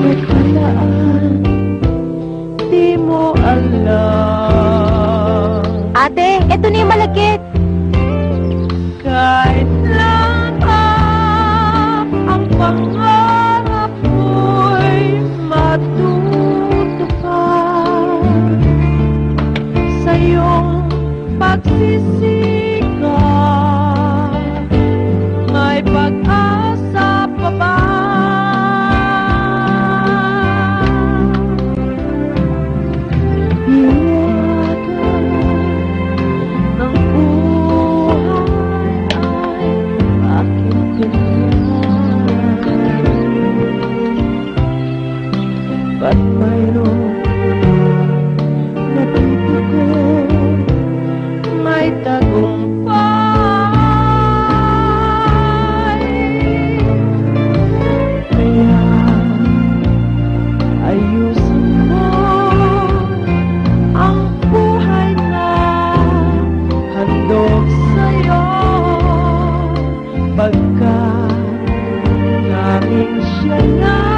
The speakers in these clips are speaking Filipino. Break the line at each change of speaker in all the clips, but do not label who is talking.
nagkalaan, di mo alam.
Ate, eto na yung malagkit.
Kahit lahat ang pangarap mo'y matutupad sa iyong pagsisikap, may pag-asa pa ba? Ba't mayroon natutuko, may tagumpay? Kaya ayusin mo ang buhay na handog sa'yo, pagkat tanging siya lang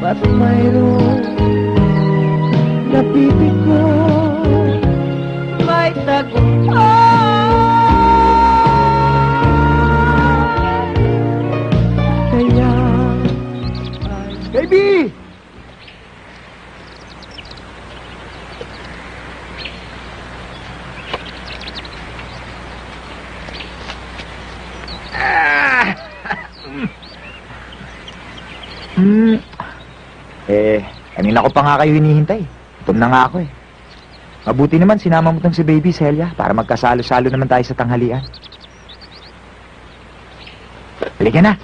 at mayroon napipiko, may tagumpay. Kaya baby!
Kanina ko pa nga kayo hinihintay. Gutom na nga ako eh. Mabuti naman sinama mo tong si Baby Celia para magkasalo-salo naman tayo sa tanghalian. Halika na.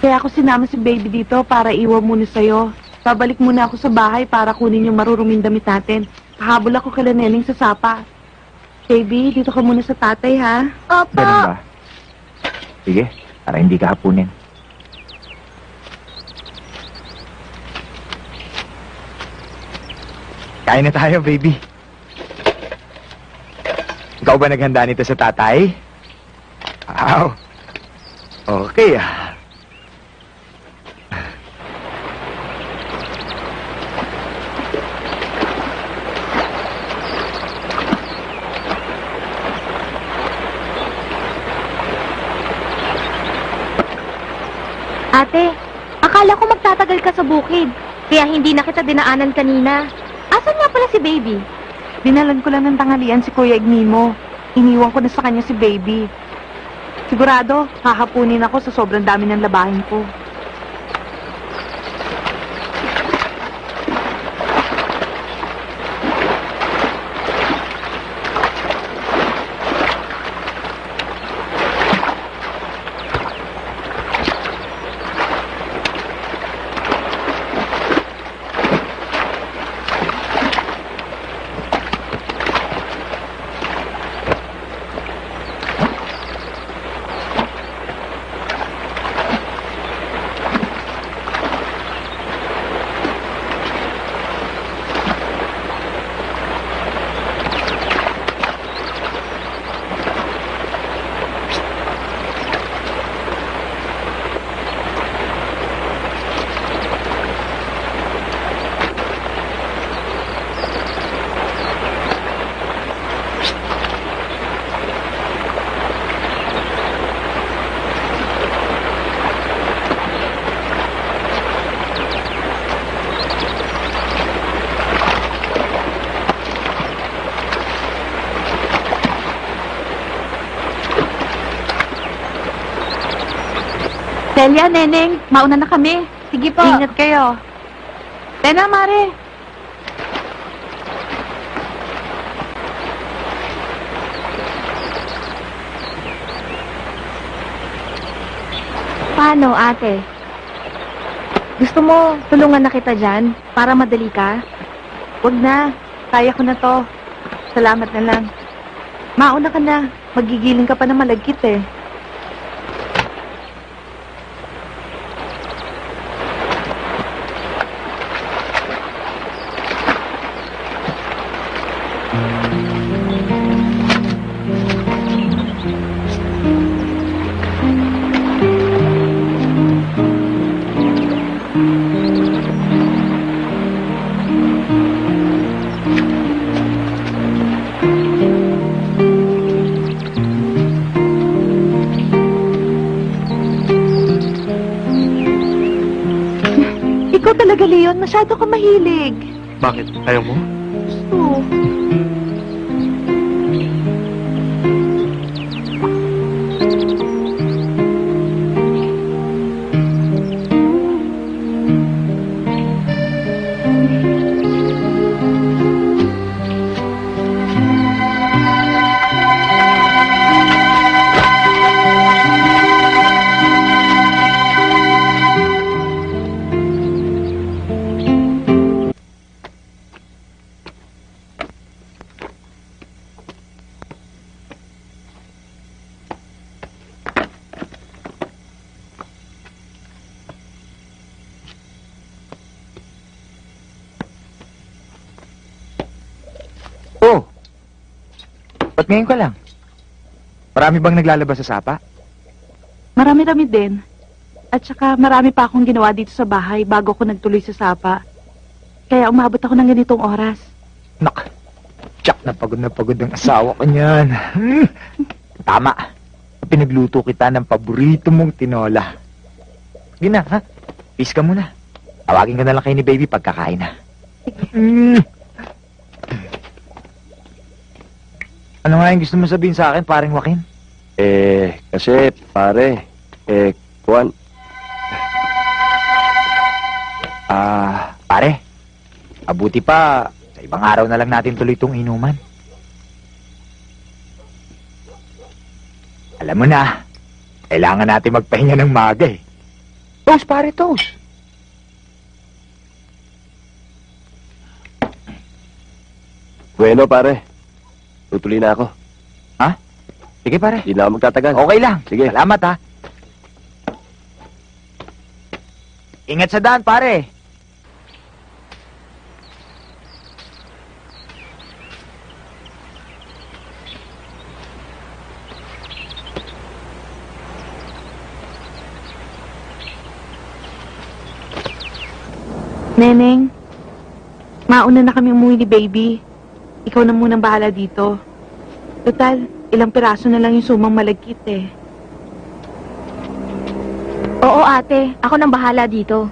Kaya ako sinama si Baby dito para iwan muna sa'yo. Babalik muna ako sa bahay para kunin yung maruruming damit natin. Pahabol ako kala Nening sa sapa. Baby, dito ka muna sa tatay, ha?
Opo.
Ganun ba? Sige, para hindi ka hapunin. Kain na tayo, baby. Ikaw ba naghanda nito sa tatay? Wow. Okay, ah.
Ate, akala ko magtatagal ka sa bukid. Kaya hindi na kita dinaanan kanina. Asan nga pala si Baby?
Dinalan ko lang ng tanghalian si Kuya Ignimo. Iniwan ko na sa kanya si Baby. Sigurado, hahapunin ako sa sobrang dami ng labahin ko. Celia, Neneng, mauna na kami.
Sige po.
Ingat kayo. Tena, Mare.
Paano, ate? Gusto mo tulungan na kita dyan para madali ka?
Huwag na. Kaya ko na to. Salamat na lang. Mauna ka na. Magigiling ka pa na malagkit eh. Ikaw talaga, Leon. Masyado ka mahilig.
Bakit? Ayaw mo?
Oo.
Oh! Ba't ngayon ka lang? Marami bang naglalabas sa sapa?
Marami-rami din. At saka marami pa akong ginawa dito sa bahay bago ako nagtuloy sa sapa. Kaya umabot ako ng ganitong oras.
Nak! Tsak na pagod ang asawa ko niyan. Tama. Pinagluto kita ng paborito mong tinola. Sige na, ha? Peace ka muna. Tawagin ka na lang kayo ni baby pagkakain na. Ano nga yung gusto mo sabihin sa akin, paring Joaquin?
Kasi, pare, Juan.
Pare, abuti pa, sa ibang araw na lang natin tuloy itong inuman. Alam mo na, kailangan natin magpahinga ng maga eh. Toast, pare, toast.
Bueno, pare. Tutuloy na ako.
Ha? Sige, pare.
Hindi na ako magtatagal.
Okay lang.
Sige.
Salamat, ha. Ingat sa daan, pare.
Neneng, mauna na kami umuwi ni baby. Ikaw na munang bahala dito. Total, ilang piraso na lang yung sumang malagkit eh.
Oo, ate. Ako nang bahala dito.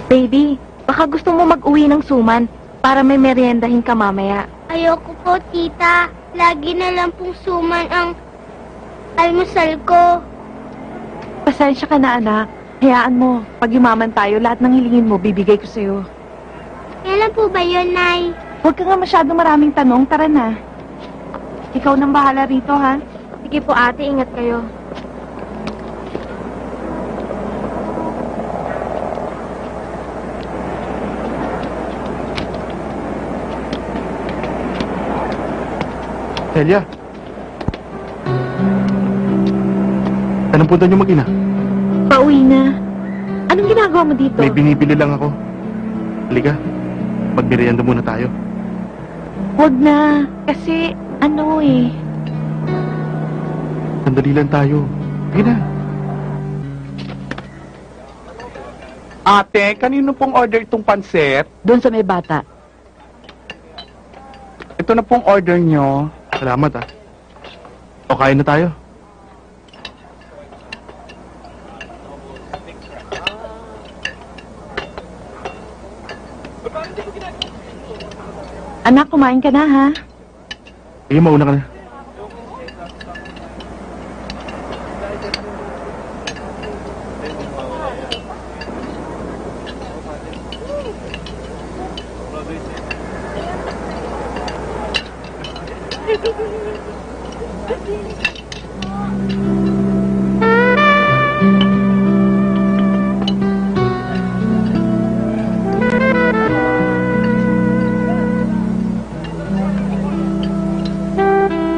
Baby, baka gusto mo mag-uwi ng suman para may meriendahin ka mamaya.
Ayoko po, tita. Lagi na lang pong suman ang almusal ko.
Pasensya ka na, anak. Hayaan mo, pag yumaman tayo, lahat ng hilingin mo, bibigay ko sa'yo.
Kailan po ba yun, Nay?
Huwag ka nga masyado maraming tanong, tara na. Ikaw nang bahala rito, ha?
Sige po, ate. Ingat kayo.
Celia. Anong punta niyo mag-ina?
Pauwi na. Anong ginagawa mo dito?
May binibili lang ako. Halika. Magmerienda muna tayo.
Huwag na. Kasi, ano eh.
Sandali lang tayo. Sige na.
Ate, kanino pong order itong pansit?
Doon sa may bata.
Ito na pong order nyo.
Salamat, ah. O, kain na tayo.
Anak, kumain ka na, ha?
Sige, mauna ka na.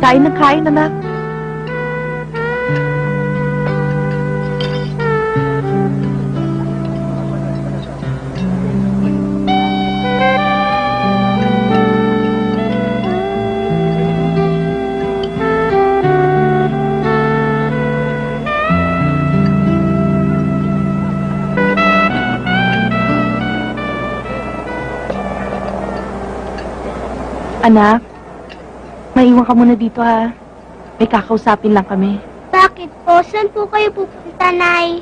Kain ng kain, anak. Anak, maiwan ka muna dito ha. May kakausapin lang kami.
Bakit po? Saan po kayo pupunta, Nay?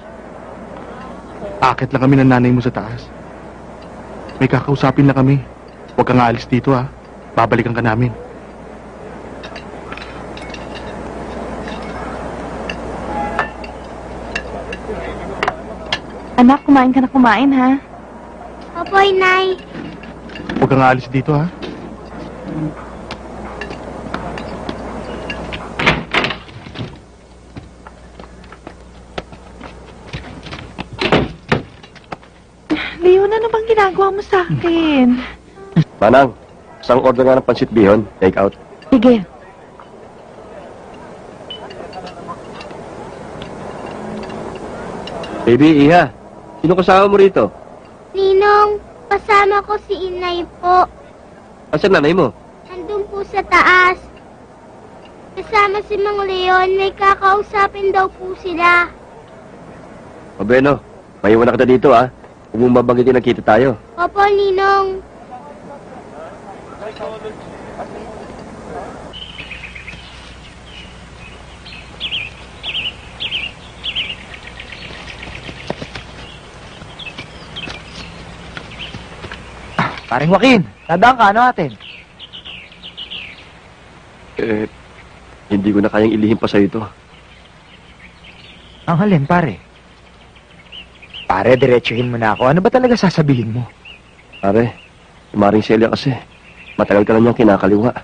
Akit lang kami ng nanay mo sa taas. May kakausapin na kami. Huwag kang aalis dito, ha. Babalikan ka namin.
Anak, kumain ka na kumain ha.
Opo, Nay.
Huwag kang aalis dito, ha.
Leon, ano bang ginagawa mo sa akin?
Manang, isang order nga ng pansit bihon, take out.
Sige.
Baby, Iha, sino kasama mo rito?
Ninong, kasama ko si Inay po.
Asan nanay mo?
Nandun po sa taas. Kasama si Mang Leon, may kakausapin daw po sila.
O Beno, maiwan na kita dito, ha. Huwag mong babanggitin na kita tayo.
Opo, Ninong.
Paring Joaquin, nadaan ka, ano atin?
Hindi ko na kayang ilihim pa sa'yo ito.
Ang halin, pare. Pare, diretsuhin mo na ako. Ano ba talaga sasabihin mo?
Pare, si Maring Celia kasi, matagal ka na niyang kinakaliwa.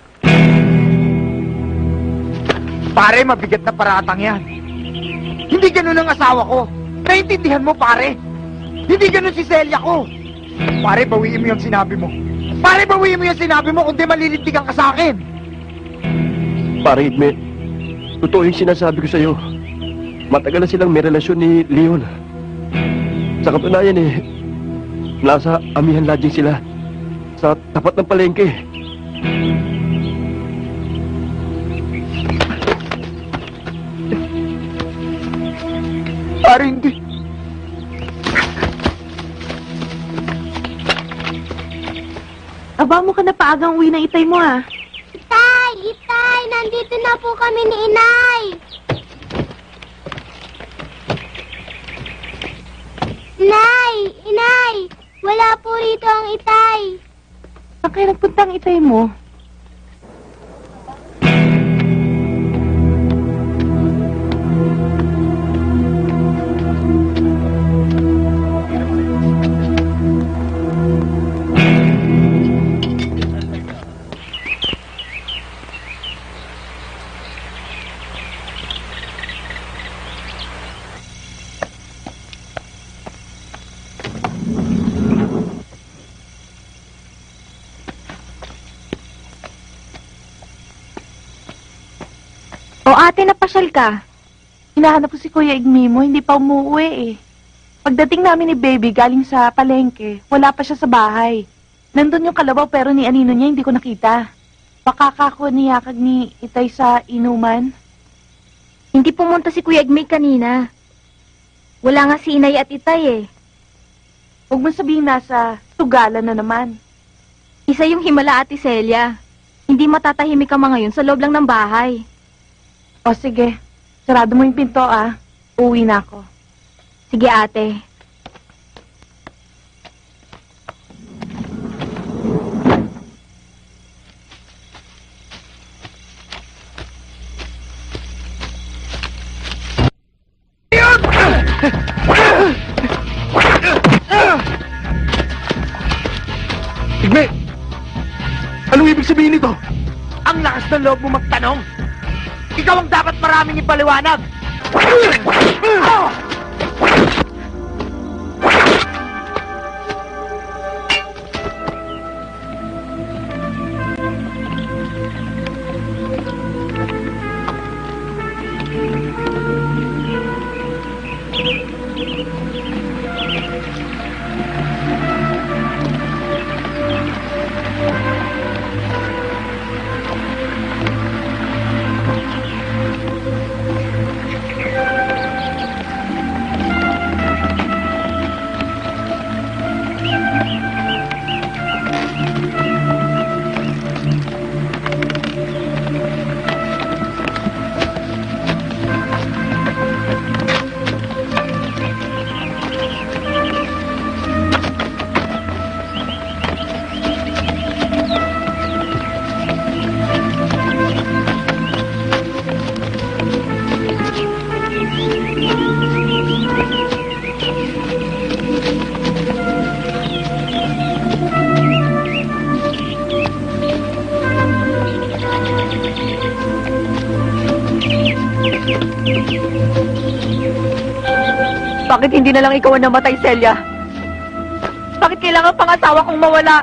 Pare, mabigat na paratang yan. Hindi ganun ang asawa ko. Naintindihan mo, pare. Hindi ganun si Celia ko. Pare, bawiin mo yung sinabi mo. Pare, bawiin mo yung sinabi mo, kundi malilintigan ka sa akin.
Parang Igme, totoo yung sinasabi ko sa'yo. Matagal na silang may relasyon ni Leon. Sa katunayan nasa Amihan Lodging sila. Sa tapat ng palengke.
Pare, hindi.
Aba mo ka na paagang uwi ng itay mo ha.
Itay! Itay! Nandito na po kami ni Inay! Inay! Inay! Wala po rito ang itay!
Saan kaya nagpunta ang itay mo?
O ate, napasyal ka.
Hinahanap ko si Kuya Igmi mo, hindi pa umuwi eh. Pagdating namin ni Baby galing sa palengke, wala pa siya sa bahay. Nandun yung kalabaw pero ni Anino niya hindi ko nakita. Baka kako niyakag ni Itay sa inuman.
Hindi pumunta si Kuya Igmay kanina. Wala nga si Inay at Itay eh.
Huwag mo sabihin nasa tugalan na naman.
Isa yung himala ate Celia. Hindi matatahimik ka mga ngayon sa loob lang ng bahay.
O sige, sarado mo yung pinto ah. Uwi na ako.
Sige ate.
Igme! Anong ibig sabihin nito?
Ang lakas ng loob mo magtanong! Ikaw ang dapat maraming ipaliwanag!
Bakit hindi na lang ikaw ang namatay, Celia? Bakit kailangan pang asawa kong mawala?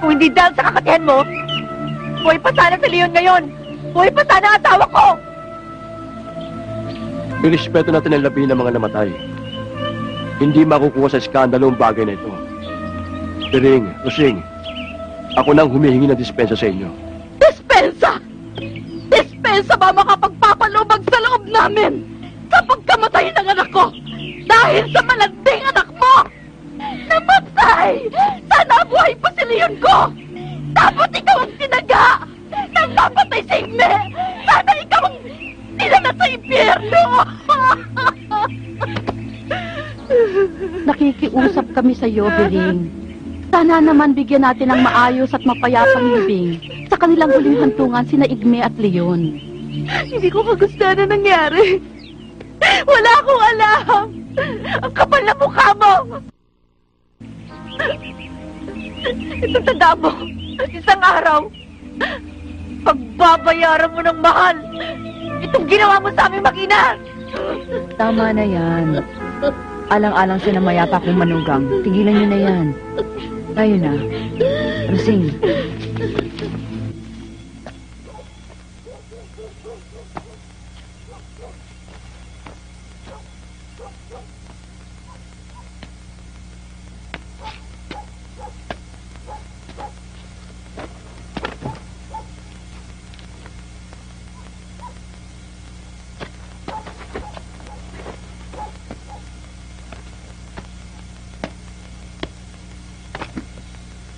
Kung hindi dahil sa kakatihan mo, buhay pa sana sa Leon ngayon. Buhay pa sana ang asawa ko!
Irespeto natin ang labi ng mga namatay. Hindi makukuha sa skandalo ang bagay na ito. Piring, Rosing, ako nang humihingi ng dispensa sa inyo.
Dispensa! Dispensa ba makapagpapalubag sa loob namin sa pagkamatay ng anak ko dahil sa malanding anak mo? Namatay! Sana buhay pa si Leon ko! Dapat ikaw ang tinaga ng napatay si Igme! Sana ikaw ang nilala sa impyerno!
Nakikiusap kami sa iyo, Bering. Sana naman bigyan natin ng maayos at mapayapang libing sa kanilang huling hantungan sina Igme at Leon.
Hindi ko kagustuhan na nangyari. Wala akong alam. Ang kapal na mukha mo. Itatanda mo, isang araw, pagbabayaran mo ng mahal itong ginawa mo sa aming mag-ina.
Tama na yan. Alang-alang siya na mayapa kong manugang. Tigilan niyo na yan. Tayo na. Rosing.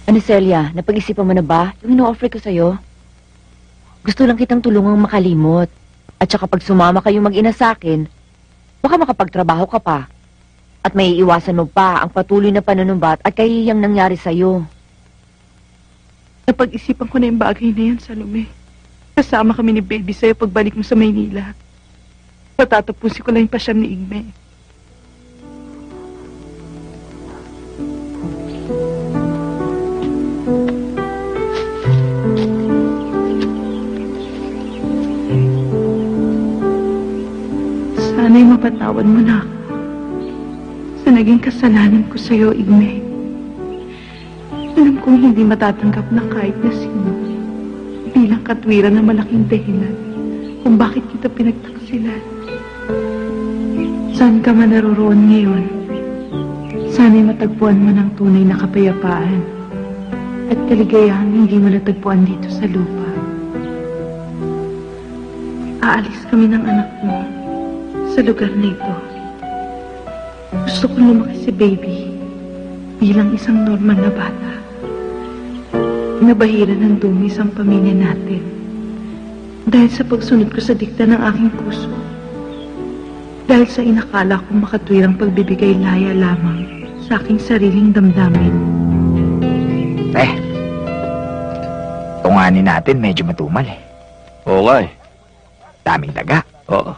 Ano, Celia? Napag-isipan mo na ba yung ino-offer ko sa'yo? Gusto lang kitang tulungang makalimot. At saka pag sumama kayong mag-ina sa akin, baka makapagtrabaho ka pa. At may iiwasan mo pa ang patuloy na panunumbat at kahihiyang nangyari sa'yo.
Napag-isipan ko na yung bagay na yan, Salome. Kasama kami ni Baby sa'yo pagbalik mo sa Maynila. Patatapusin ko lang yung pasyam ni Igme. Sana'y mapatawad mo na ako sa naging kasalanan ko sa'yo, Igme. Alam kong hindi matatanggap na kahit na sino bilang katwiran na malaking dahilan kung bakit kita pinagtaksilan. Saan ka man naroroon ngayon, sana'y matagpuan mo ng tunay na kapayapaan at kaligayahan hindi mo natagpuan dito sa lupa. Aalis kami ng anak mo sa lugar na ito. Gusto kong lumaki si Baby bilang isang normal na bata. Nabahiran ng dungis ang pamilya natin dahil sa pagsunod ko sa dikta ng aking puso. Dahil sa inakala kong makatwirang pagbibigay laya lamang sa aking sariling damdamin.
Tunganin natin medyo matumal eh.
Oo nga eh.
Daming daga.
Oo.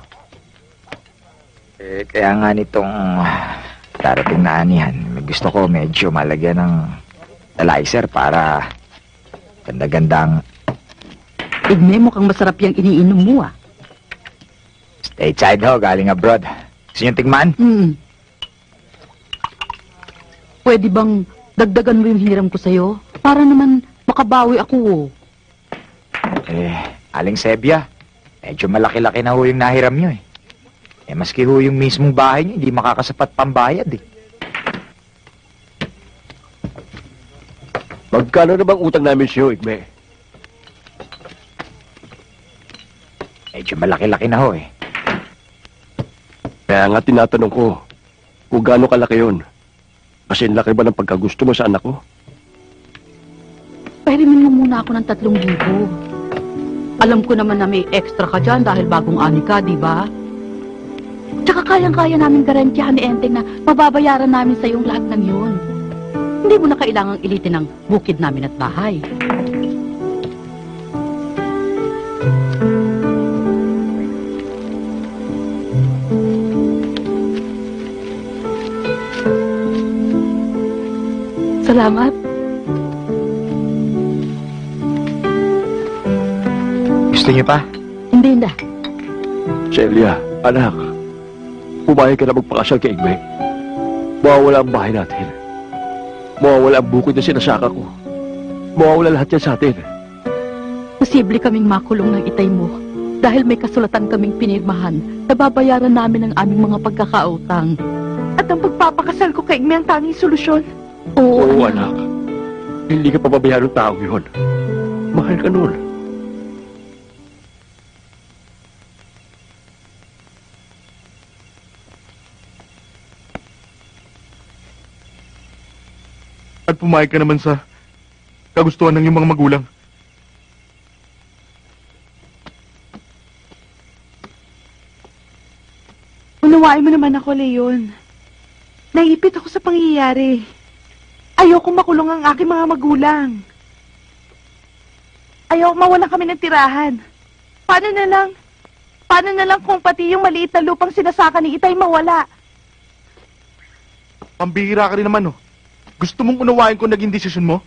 Kaya nga nitong darating na anihan, gusto ko medyo malagyan ng talizer para ganda-gandang
Igme, mukhang masarap yung iniinom mo ah.
stateside ho, galing abroad. Gusto nyo tingman?
Pwede bang dagdagan mo yung hiniram ko sa'yo? Para naman makabawi ako oh.
Aling Sebia, medyo malaki-laki na ho yung nahiram nyo eh. Maski ho yung mismong bahay nyo, hindi makakasapat pambayad eh.
Magkano na bang utang namin sa'yo, Igme?
Medyo malaki-laki na ho eh.
Kaya nga tinatanong ko, kung gaano kalaki yun. Kasi laki ba ng pagkagusto mo sa anak ko?
Pahirin mo muna ako ng 3,000. Alam ko naman na may extra ka dyan dahil bagong ani ka, di ba? Tsaka kayang-kaya namin garantiyahan ni Enteng na mababayaran namin sa yung lahat ng yun. Hindi mo na kailangang ilitin ang bukid namin at bahay. Salamat.
Gusto nyo pa?
Hindi na.
Celia, anak, pumayag ka na magpakasal kay Igme. Mawawala ang bahay natin. Mawawala ang bukid na sinasaka ko. Mawawala lahat yan sa atin.
Posible kaming makulong ng itay mo dahil may kasulatan kaming pinirmahan na babayaran namin ang aming mga pagkakautang.
At ang pagpapakasal ko kay Igme ang tanging solusyon.
Oo, anak. Hindi ka pababayaan ng taong yun. Mahal ka nun.
At pumayag ka naman sa kagustuhan ng iyong mga magulang.
Unawain mo naman ako, Leon. Naipit ako sa pangyayari. Ayoko makulong ang aking mga magulang. Ayoko mawalan kami ng tirahan. Paano na lang kung pati yung maliit na lupang sinasaka ni Itay mawala?
Pambihira ka rin naman, no? Gusto mong unawain kung naging desisyon mo?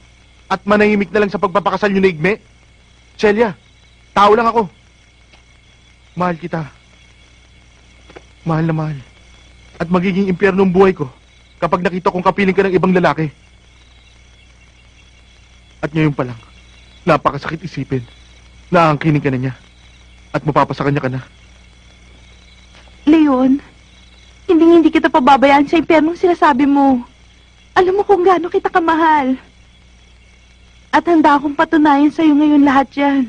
At manahimik na lang sa pagpapakasal nyo na Igme? Celia, tao lang ako. Mahal kita. Mahal na mahal. At magiging impyerno ang buhay ko kapag nakita kong kapiling ka ng ibang lalaki. At ngayon pa lang, napakasakit isipin na aangkinin ka na niya at mapapasakanya ka na.
Leon, hindi kita pababayaan sa impyernong sinasabi mo. Alam mo kung gaano kita kamahal. At handa akong patunayan sa'yo ngayon lahat yan.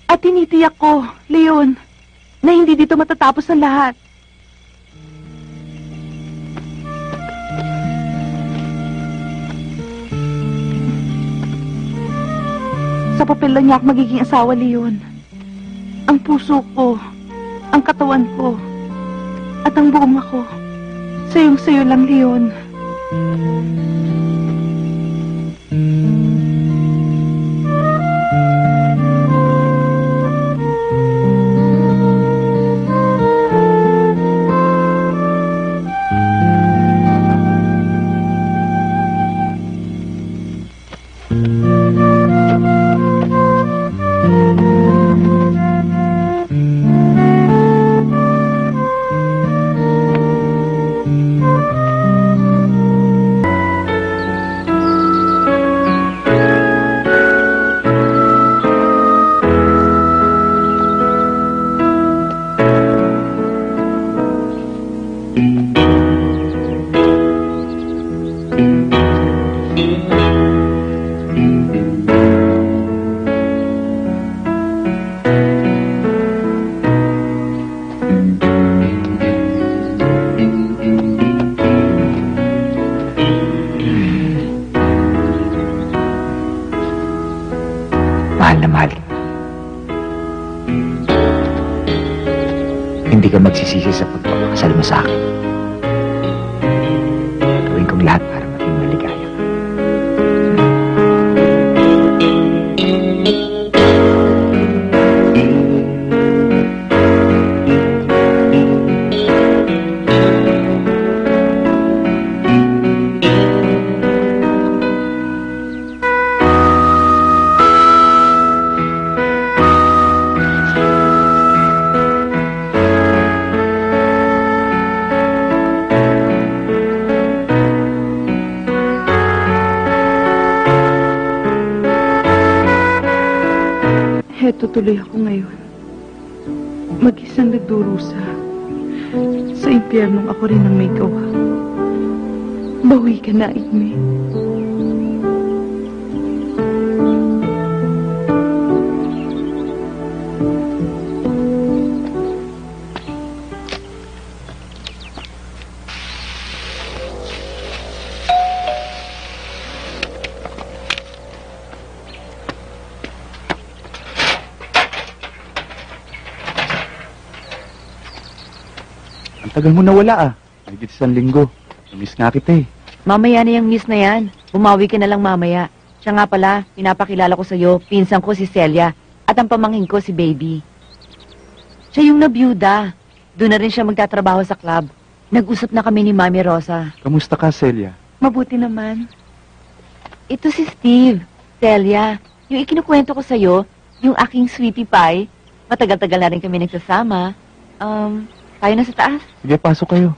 At tinitiyak ko, Leon, na hindi dito matatapos ang lahat. Sa papel lang niya ako magiging asawa, Leon. Ang puso ko, ang katawan ko, at ang buong ako. Sayong-sayo lang, Leon.
Mahal na mahal. Hindi ka magsisisi sa pagpapakasal mo sa akin. Gawin kong lahat para maging maligaya.
tutuloy ako ngayon. Mag-isang nagdurusa. Sa impyernong ako rin ang may gawa. Bawi ka na, Igme.
Ang tagal mo nawala ah. Higit 1 linggo. Namiss nga kita eh.
Mamaya na yung miss na yan. Bumawi ka na lang mamaya. Siya nga pala, pinapakilala ko sa'yo, pinsan ko si Celia, at ang pamangkin ko si Baby. Siya yung nabiyuda. Doon na rin siya magtatrabaho sa club. Nag-usap na kami ni Mami Rosa.
Kamusta ka, Celia?
Mabuti naman.
Ito si Steve. Celia, yung ikinukwento ko sa'yo, yung aking sweetie pie, matagal-tagal na rin kami nagsasama. Tayo na sa taas.
Sige, pasok kayo.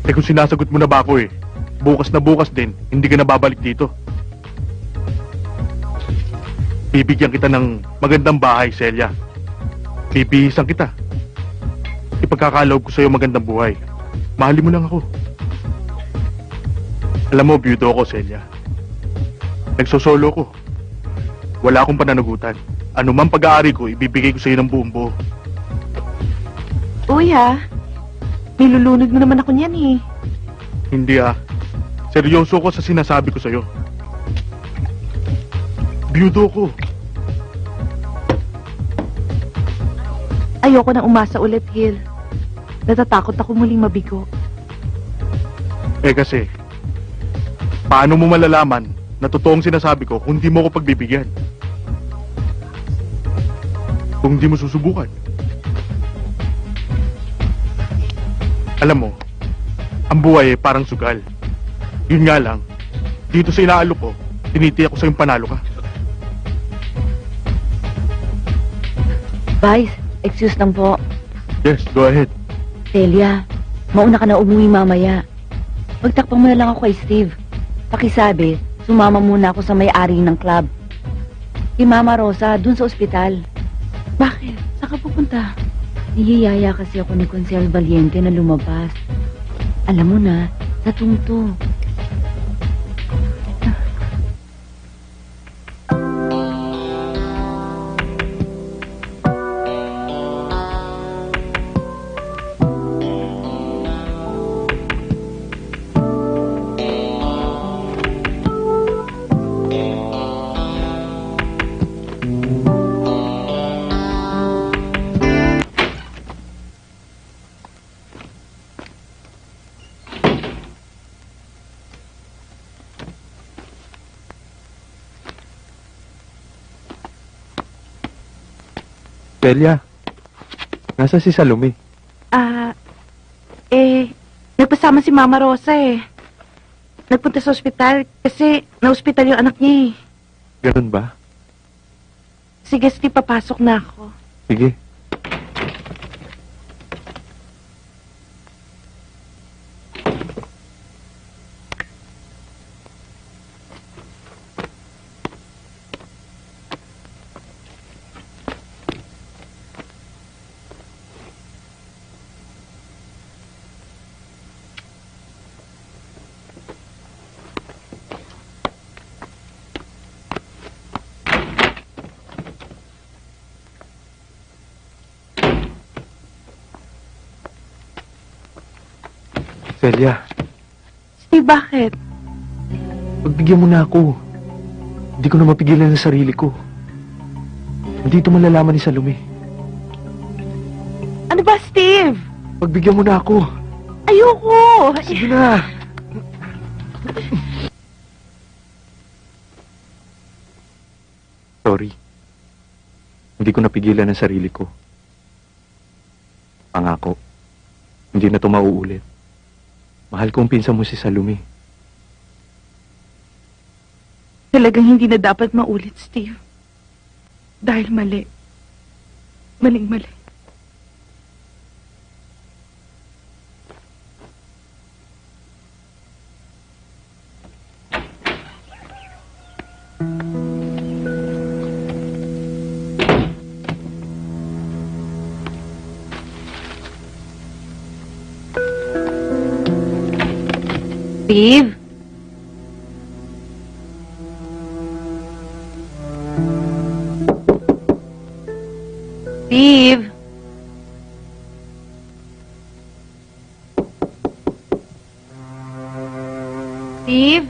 Eh kung sinasagot mo na ba ako eh, bukas na bukas din, hindi ka na babalik dito. Bibigyan kita ng magandang bahay, Celia. Bibihisan kita. Ipagkakaloob ko sa'yo magandang buhay. Mahalin mo lang ako. Alam mo, byudo ako, Celia. Nagsosolo ko. Wala akong pananagutan. Ano man pag-aari ko, ibibigay ko sa'yo ng buong buo.
Uy ha, nilulunod mo naman ako niyan eh.
Hindi ah. Seryoso ko sa sinasabi ko sa'yo. Byudo ko.
Ayoko na umasa ulit, Gil. Natatakot ako muling mabigo.
Eh kasi, paano mo malalaman na totoong sinasabi ko kung di mo ako pagbibigyan? Kung di mo susubukan. Alam mo, ang buhay ay parang sugal. Yun nga lang, dito sa inaalok ko, tinitiyak ko sa'yong panalo ka.
Vice, excuse lang po.
Yes, go ahead.
Celia, mauna ka na umuwi mamaya. Pagtakpang mo na lang ako kay Steve. Pakisabi, sumama muna ako sa may-ari ng club. Si Mama Rosa, dun sa ospital.
Bakit? Saan ka pupunta?
Niyayaya kasi ako ni Consel Valiente na lumabas. Alam mo na, sa tungto.
Celia, nasa si Salome?
Nagpasama si Mama Rosa eh. Nagpunta sa ospital kasi na-ospital yung anak niya eh.
Ganun ba?
Sige, Steve, papasok na ako.
Sige. Celia,
Steve, bakit?
pagbigyan mo na ako. Hindi ko na mapigilan ang sarili ko. Hindi ito malalaman ni Salome.
Ano ba, Steve?
Pagbigyan mo na ako.
Ayoko!
Sige na. Sorry. Hindi ko napigilan ang sarili ko. Pangako, hindi na ito mauulit. Mahal kong pinsan mo si Salome.
Talagang hindi na dapat maulit, Steve. Dahil mali. Maling-mali.
Steve? Steve? Steve?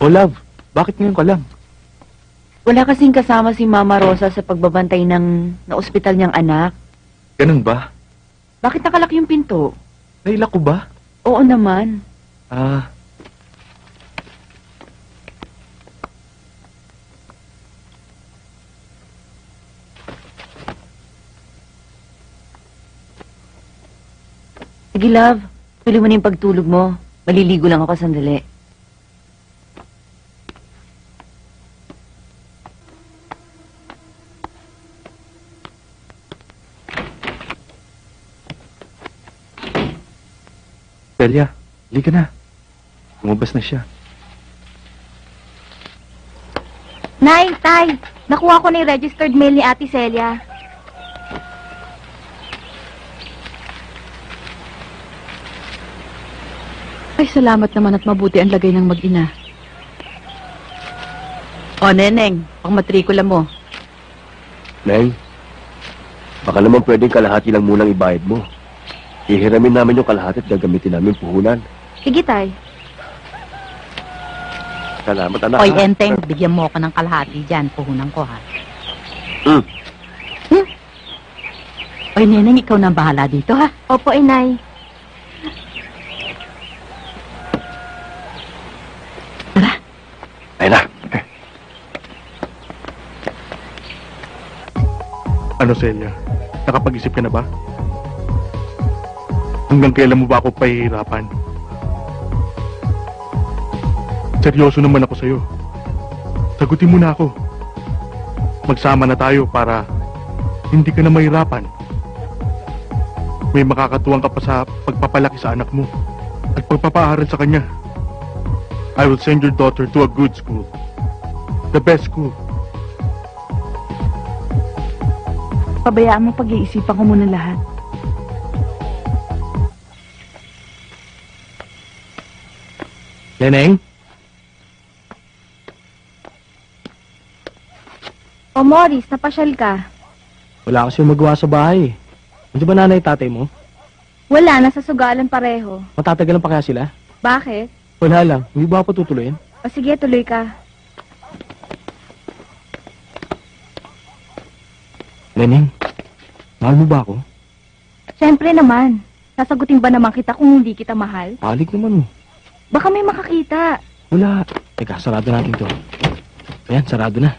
Oh, love. Bakit ngayon ka lang?
Wala kasing kasama si Mama Rosa sa pagbabantay ng na-ospital niyang anak.
Ganun ba?
Bakit nakalak yung pinto?
Nailak ko ba?
Oo naman.
Ah,
Sige, love. Tuloy mo na yung pagtulog mo. Maliligo lang ako sandali.
Celia, halika na. Lumabas na siya.
Nay, Tay, nakuha ko na yung registered mail ni Ate Celia.
Ay, salamat naman at mabuti ang lagay ng mag-ina. O, Neneng, pang matrikula mo.
Neng, baka naman pwedeng kalahati lang munang ibayad mo. Ihiramin namin yung kalahati at gagamitin namin puhunan.
Sige, Tay.
Salamat, anak.
Oy,
ha?
Enteng, bigyan mo ako ng kalahati dyan. Puhunan ko, ha?
Hmm.
Oy, Neneng, ikaw na ang bahala dito, ha?
Opo, Inay.
Ayun na.
Ano, Celia? Nakapag-isip ka na ba? Hanggang kailan mo ba ako pahihirapan? Seryoso naman ako sa'yo. Sagutin mo na ako. Magsama na tayo para hindi ka na mahirapan. May makakatuwang ka pa sa pagpapalaki sa anak mo at pagpapaaral sa kanya. I will send your daughter to a good school. The best school.
Pabayaan mo, pag-iisipan ko muna lahat.
Neneng?
O, Morris, napasyal ka.
Wala kasi magawa sa bahay. Hindi ba nanay tatay mo?
Wala, nasa sugalan pareho.
Matatagalan pa kaya sila?
Bakit?
Wala lang. Hindi ba pa tutuloyin?
O sige, tuloy ka.
Neneng, mahal mo ba ako?
Siyempre naman. Sasagutin ba naman kita kung hindi kita mahal?
Palik naman oh.
Baka may makakita.
Wala. Teka, sarado natin to. Ayan, sarado na.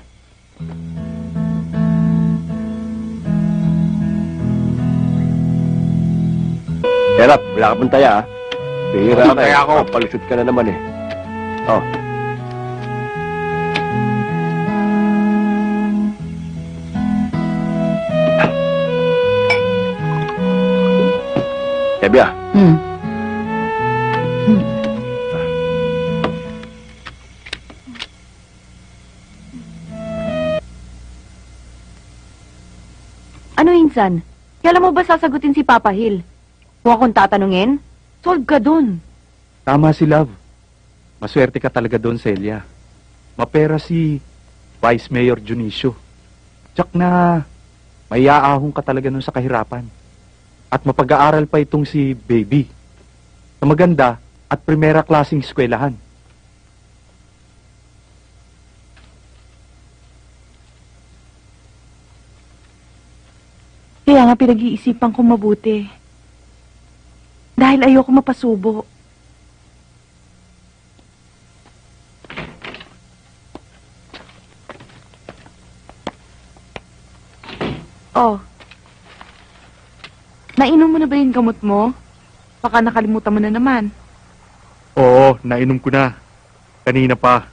Erap, wala ka pang taya, ha? Bihira ka,
Taya ako.
Palusot ka na naman, eh. Oh. Tebya,
Hmm.
Ano, Insan? Kailan mo ba sasagutin si Papa Hill? Kung akong tatanungin, solve ka dun.
Tama si Love. Maswerte ka talaga doon, Celia. Mapera si Vice Mayor Junicio. Tsak na may aahong ka talaga nun sa kahirapan. At mapag-aaral pa itong si Baby. Sa maganda at primera klaseng eskwelahan.
Kaya nga pinag-iisipan ko mabuti. Dahil ayoko mapasubo. Oh. Nainom mo na ba yung gamot mo? Baka nakalimutan mo na naman.
Oo, nainom ko na. Kanina pa.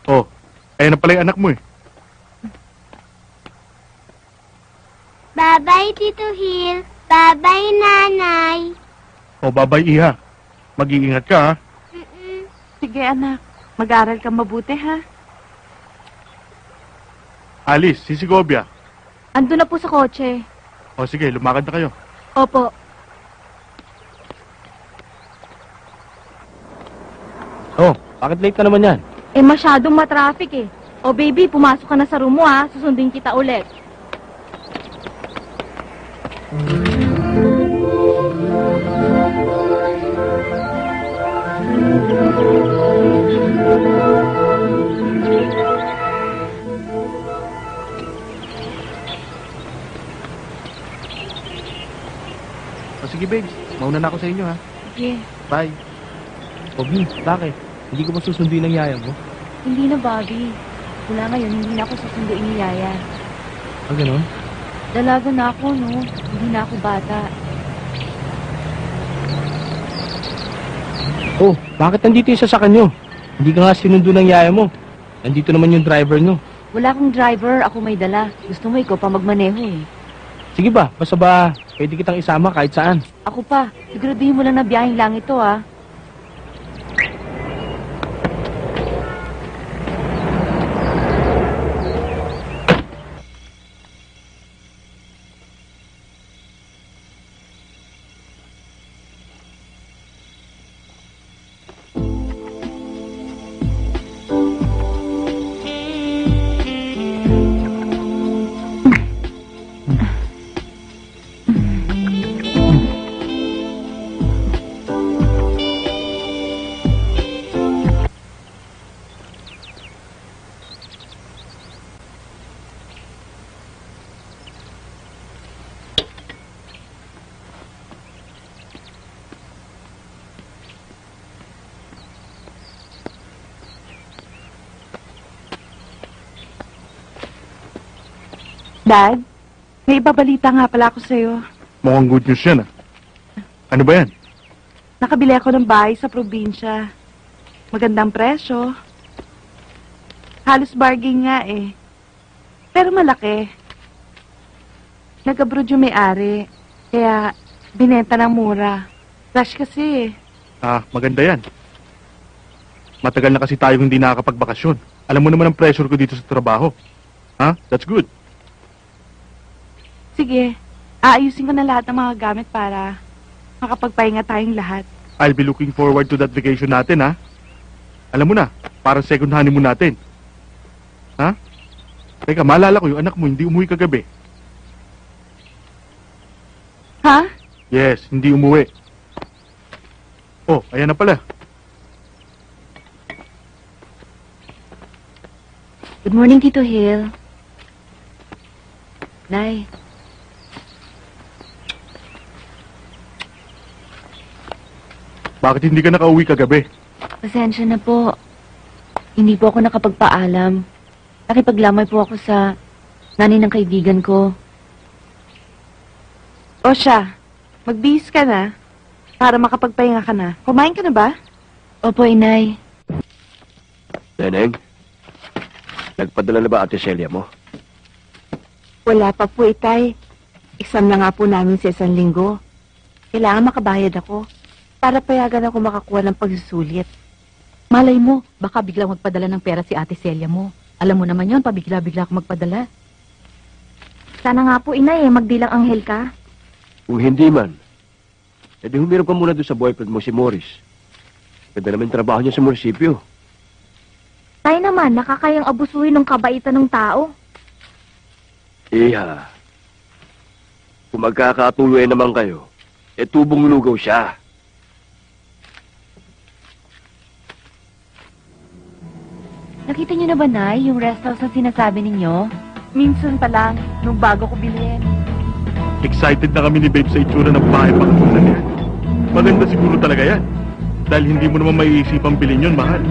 Oh, ayun na pala yung anak mo eh.
Bye-bye, Tito Hill. Bye-bye, Nanay.
O, babay iha. Mag-iingat ka, ha?
Sige, anak. Mag-aral ka mabuti, ha?
Alice, si Segovia.
Ando na po sa kotse.
O sige, lumakad na kayo.
Opo.
Oh, bakit late ka naman yan?
Eh, masyadong matraffic eh. O baby, pumasok ka na sa room mo ha. Susundin kita ulit.
O sige, babes. Mauna na ako sa inyo, ha?
Sige.
Bye.
Pogi, bakit? Hindi ko ba susunduin ang yaya mo?
Hindi na, Bobby. Mula ngayon, hindi na ako susunduin ni Yaya.
Ah, ganon?
Dalaga na ako, no? Hindi na ako bata.
Oh, bakit nandito yung sasakyan nyo? Hindi ka nga sinundo ng yaya mo. Nandito naman yung driver nyo.
Wala akong driver, ako may dala. Gusto mo ikaw pa magmaneho eh.
Sige ba, basta ba pwede kitang isama kahit saan?
Ako pa, siguraduhin mo lang na biyaheng lang ito ah.
Dad, may ibabalita nga pala ako sa'yo.
Mukhang good news yan, ha? Ano ba yan?
Nakabili ako ng bahay sa probinsya. Magandang presyo. Halos bargain nga eh. Pero malaki. Nag-abroad yung may-ari. Kaya binenta ng mura. Rush kasi eh.
Ah, maganda yan. Matagal na kasi tayo hindi nakakapagbakasyon. Alam mo naman ang pressure ko dito sa trabaho. Ha? That's good.
Sige, aayusin ko na lahat ng mga gamit para makapagpahinga tayong lahat.
I'll be looking forward to that vacation natin, ha? Alam mo na, parang second honeymoon natin. Ha? Teka, maalala ko yung anak mo, hindi umuwi kagabi.
Ha?
Yes, hindi umuwi. Oh, ayan na pala.
Good morning, Tito Hill. Nay,
Bakit hindi ka nakauwi kagabi?
pasensya na po. Hindi po ako nakapagpaalam. Nakipaglamay po ako sa nanay ng kaibigan ko.
O siya, magbihis ka na para makapagpahinga ka na. Kumain ka na ba?
Opo, inay.
Neneng, nagpadala na ba Ate Celia mo?
Wala pa po, itay. Exam na nga po namin sa isang linggo. Kailangan makabayad ako para payagan ako makakuha ng pagsusulit.
Malay mo, baka biglang magpadala ng pera si Ate Celia mo. Alam mo naman yon, pabigla-bigla ako magpadala. Sana nga po, inay, magdilang anghel ka.
Kung hindi man, edi humirap ka muna doon sa boyfriend mo si Morris. Ganda naman yung trabaho niya sa munisipyo.
Tayo naman, nakakayang abusuhin ng kabaitan ng tao.
Iha, kung magkakatuloy naman kayo, tubong lugaw siya.
Nakita niyo na ba, Nay, yung rest house na sinasabi ninyo?
Minsan pa lang, nung bago ko bilhin.
Excited na kami ni Babe sa itsura ng bahay pakatunan yan. Maganda siguro talaga yan. Dahil hindi mo naman maiisipang bilhin yun, mahal.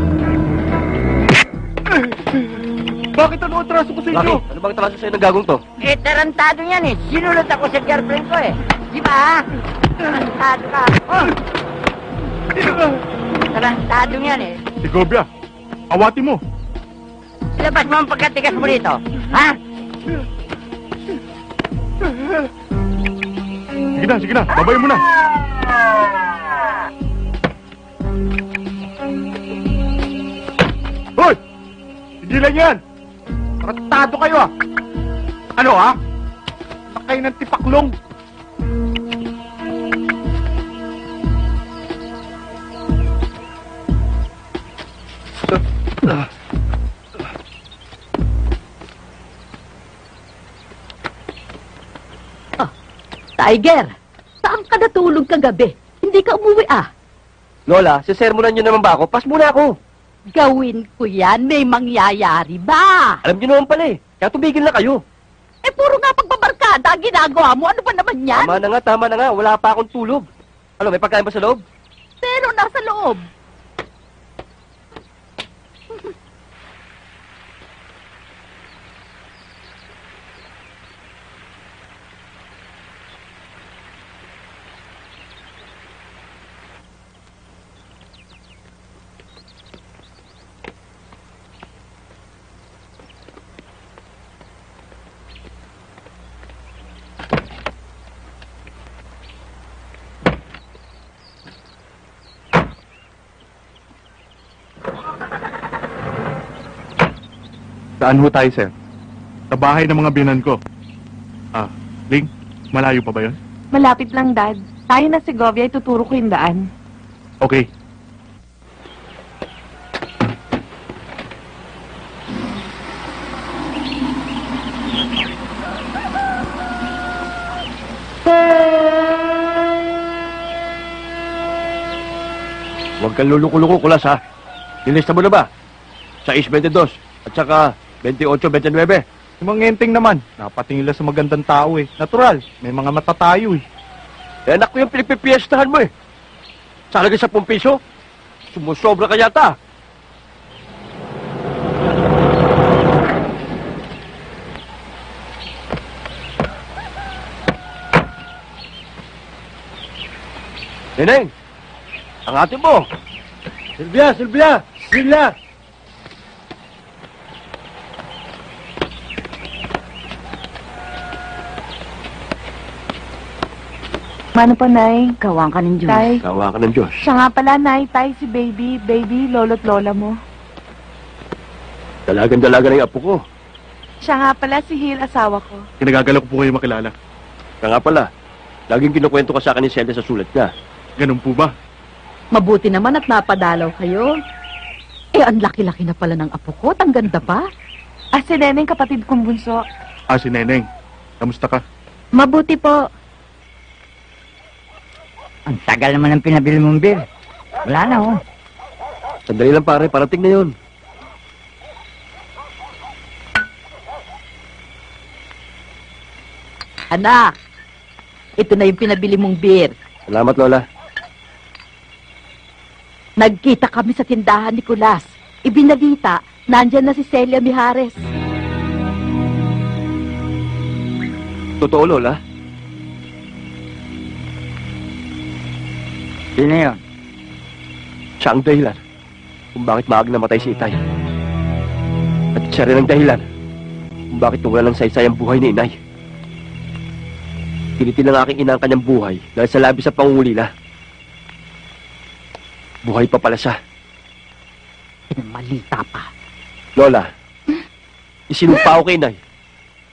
Bakit ano atraso ko sa inyo?
Bakit? Ano bang traso sa'yo ng gagong to?
Eh, tarantado yan eh. Sinulot ako sa girlfriend ko eh. Di ba? Tarantado ka. Oh! Tarantado yan eh.
Si Gobia, awati mo.
Ilabas mo ang pagkatigas mo rito. Ha?
Sige na, babayin mo na. Hoy! Hindi lang yan! Tarantado kayo ah! Ano ha? Takay ng tipaklong.
Tiger, saan ka natulog kagabi? Hindi ka umuwi
Lola, sisermonan niyo naman ba ako? Pas muna ako.
Gawin ko yan, may mangyayari ba?
Alam niyo naman pala eh. Kaya tumigil na kayo.
Puro nga pagbabarkada ang ginagawa mo. Ano ba naman yan?
Tama na nga. Wala pa akong tulog. Ano, may pagkain ba sa loob?
Pero nasa loob.
Saan ho tayo, sir?
Sa bahay ng mga binan ko. Ling, malayo pa ba yun?
Malapit lang, Dad. Tayo na Segovia, ituturo ko yung daan.
Okay.
Huwag kang luluko-luko, Kulas, ha? Nilista mo na ba? 6:22 at saka 28-29.
Yung mga ngenteng naman, napatingin lang sa magandang tao eh. Natural, may mga mata tayo eh.
Eh, anak ko yung pinipipiestahan mo eh. Salagay sa 10 piso? Sumusobra ka yata. Neneng, ang ate mo. Silvia!
Mano pa, Nay?
Gawang ka ng Diyos.
Tay.
Kawa ka ng Diyos.
Siya nga pala, Nay. Tay, si Baby. Baby, lolo't lola mo.
Dalagan-dalaga na yung apo ko.
Siya nga pala, si Hil, asawa ko.
Kinagagala ko po kayo makilala.
Kaya nga pala, laging kinukwento ka sa akin ni Celia sa sulat niya.
Ganun po ba?
Mabuti naman at napadalaw kayo. Ang laki-laki na pala ng apo ko. Ang ganda pa.
Si Neneng, kapatid kong bunso.
Si Neneng. Kamusta ka?
Mabuti po. Ang tagal naman ng pinabili mong beer. Wala na, oh.
Sandali lang pare, parating na yun.
Anak, ito na yung pinabili mong beer.
Salamat, Lola.
Nagkita kami sa tindahan ni Kulas. Ibinalita, nandyan na si Celia Mijares.
Totoo, Lola?
Sino yun?
Siya ang dahilan kung bakit maagang namatay si Itay. At siya rin ang dahilan kung bakit nawala ng saysay ang buhay ni Inay. Pinitin ng aking ina ang kanyang buhay dahil sa labis sa pangungulila. Buhay pa pala siya.
Malita pa.
Lola, isinumpa ko kay Inay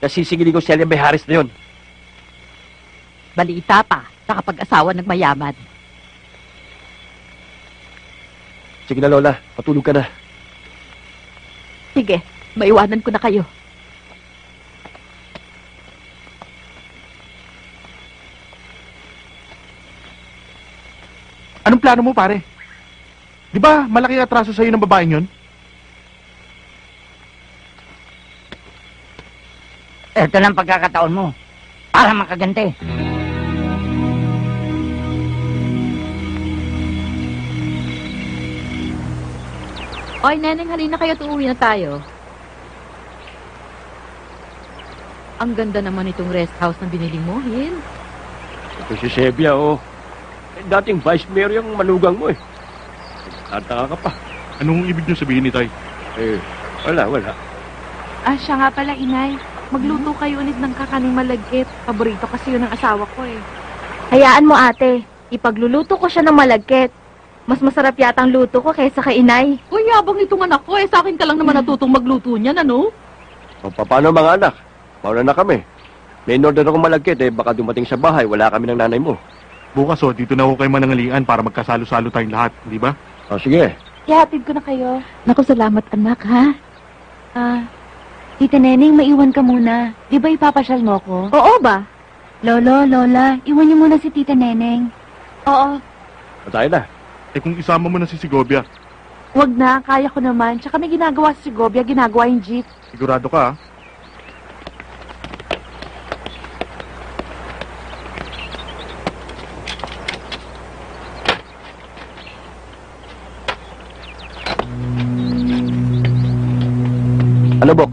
na sisigilin ko si Celia Mijares na yun.
Balita pa sa kapag-asawa ng mayaman.
Sige na, Lola. Patulog ka na.
Sige, maiwanan ko na kayo.
Anong plano mo, pare? Di ba malaking atraso sa'yo ng babaeng yun?
Ito lang pagkakataon mo. Para makaganti.
Oy, Neneng, halina kayo at uuwi na tayo. Ang ganda naman itong rest house na binili mo, Hil.
Ito si Sebia, oh. Dating vice mayor yung manugang mo, eh. Nagtataka ka pa.
Anong ibig niyo sabihin ni Tay?
Wala.
Siya nga pala, Inay. Magluto kayo ulit ng kakaning malagkit. Paborito kasi yun ng asawa ko eh.
Hayaan mo, ate. Ipagluluto ko siya ng malagkit. Mas masarap yata ang luto ko kaysa kay inay.
Uy, yabang nitong anak ko. Sa akin ka lang naman natutong magluto niyan, ano?
O, paano mga anak? Mauna na kami. May in-order akong malagkit eh. Baka dumating sa bahay, wala kami ng nanay mo.
Bukas dito na ako kayo manangalian para magkasalo-salo tayong lahat, di ba?
O, sige.
Ihatid ko na kayo.
Naku, salamat anak, ha?
Tita Neneng, maiwan ka muna. Di ba ipapasyal mo ko?
Oo ba?
Lolo, Lola, iwan niyo muna si Tita Neneng.
Oo.
Tayo na.
Eh kung isama mo na si Sigobia,
Wag na, kaya ko naman. Tsaka may ginagawa si Segovia, ginagawa yung jeep.
sigurado ka, ha?
Ano, Bok?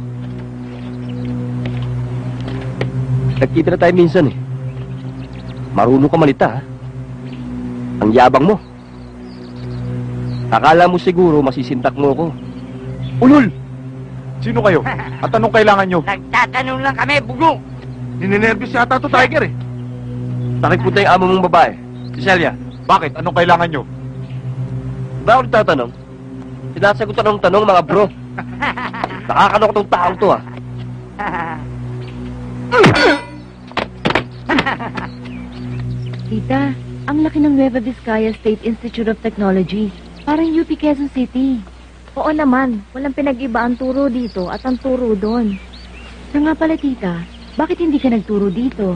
Nagkita na tayo minsan eh. Marunong ka malita, ha? Ang yabang mo. Akala mo siguro masisintak mo ko.
Ulol! Sino kayo? At anong kailangan nyo?
Nagtatanong lang kami, bugo!
Ninenervous yata to, Tiger, eh.
Nakikita yung amo mong babae. Si Celia.
Bakit? Anong kailangan nyo?
Ba ako nagtatanong? Sinasagot ka ng tanong, mga bro. Nakakanok tong taong to, ha?
Tita, ang laki ng Nueva Vizcaya State Institute of Technology. Parang UP Quezon City.
Oo naman. Walang pinag-iba ang turo dito at ang turo doon.
Siya nga pala, tita, bakit hindi ka nagturo dito?